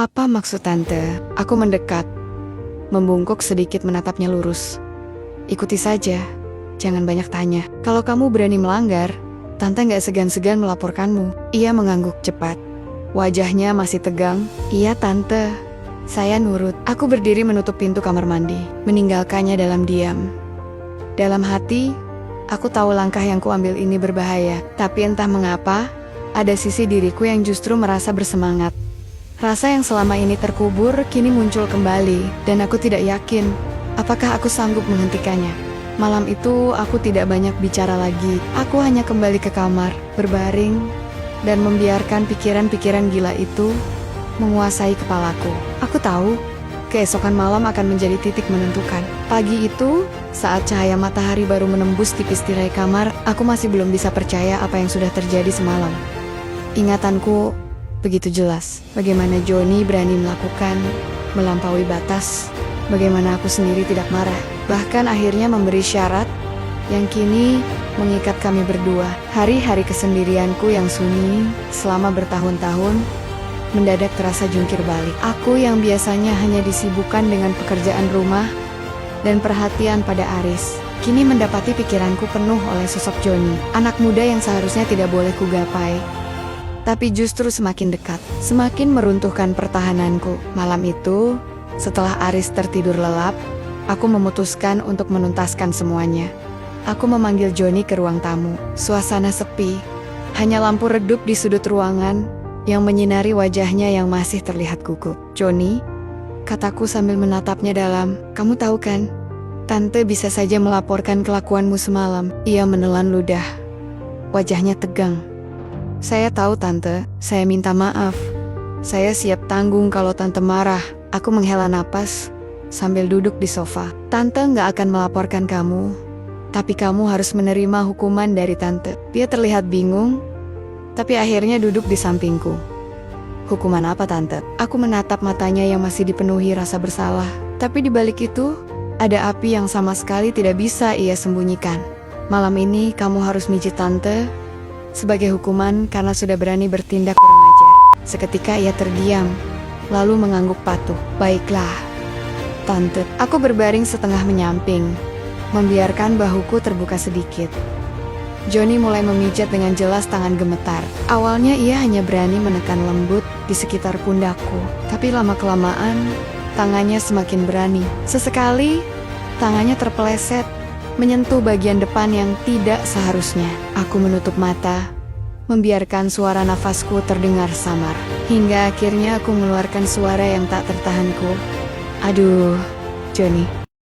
Apa maksud tante? Aku mendekat, membungkuk sedikit menatapnya lurus. Ikuti saja, jangan banyak tanya. Kalau kamu berani melanggar, tante nggak segan-segan melaporkanmu. Ia mengangguk cepat. Wajahnya masih tegang. Iya tante, saya nurut. Aku berdiri menutup pintu kamar mandi, meninggalkannya dalam diam. Dalam hati, aku tahu langkah yang kuambil ini berbahaya. Tapi entah mengapa, ada sisi diriku yang justru merasa bersemangat. Rasa yang selama ini terkubur kini muncul kembali, dan aku tidak yakin apakah aku sanggup menghentikannya. Malam itu aku tidak banyak bicara lagi. Aku hanya kembali ke kamar, berbaring, dan membiarkan pikiran-pikiran gila itu menguasai kepalaku. Aku tahu, keesokan malam akan menjadi titik menentukan. Pagi itu, saat cahaya matahari baru menembus tipis tirai kamar, aku masih belum bisa percaya apa yang sudah terjadi semalam. Ingatanku begitu jelas, bagaimana Johnny berani melampaui batas, bagaimana aku sendiri tidak marah, bahkan akhirnya memberi syarat yang kini mengikat kami berdua. Hari-hari kesendirianku yang sunyi selama bertahun-tahun mendadak terasa jungkir balik. Aku yang biasanya hanya disibukkan dengan pekerjaan rumah dan perhatian pada Aris, kini mendapati pikiranku penuh oleh sosok Johnny, anak muda yang seharusnya tidak boleh kugapai, tapi justru semakin dekat, semakin meruntuhkan pertahananku. Malam itu, setelah Aris tertidur lelap, aku memutuskan untuk menuntaskan semuanya. Aku memanggil Johnny ke ruang tamu. Suasana sepi, hanya lampu redup di sudut ruangan yang menyinari wajahnya yang masih terlihat gugup. Johnny, kataku sambil menatapnya dalam, kamu tahu kan, tante bisa saja melaporkan kelakuanmu semalam. Ia menelan ludah, wajahnya tegang. Saya tahu tante, saya minta maaf. Saya siap tanggung kalau tante marah. Aku menghela napas sambil duduk di sofa. Tante nggak akan melaporkan kamu, tapi kamu harus menerima hukuman dari tante. Dia terlihat bingung, tapi akhirnya duduk di sampingku. Hukuman apa tante? Aku menatap matanya yang masih dipenuhi rasa bersalah. Tapi di balik itu, ada api yang sama sekali tidak bisa ia sembunyikan. Malam ini kamu harus mijit tante sebagai hukuman karena sudah berani bertindak kurang ajar. Seketika ia terdiam, lalu mengangguk patuh. Baiklah, tante. Aku berbaring setengah menyamping, membiarkan bahuku terbuka sedikit. Johnny mulai memijat dengan jelas, tangan gemetar. Awalnya ia hanya berani menekan lembut di sekitar pundakku, tapi lama-kelamaan tangannya semakin berani. Sesekali tangannya terpeleset, menyentuh bagian depan yang tidak seharusnya. Aku menutup mata, membiarkan suara nafasku terdengar samar. Hingga akhirnya aku mengeluarkan suara yang tak tertahanku. Aduh, Johnny.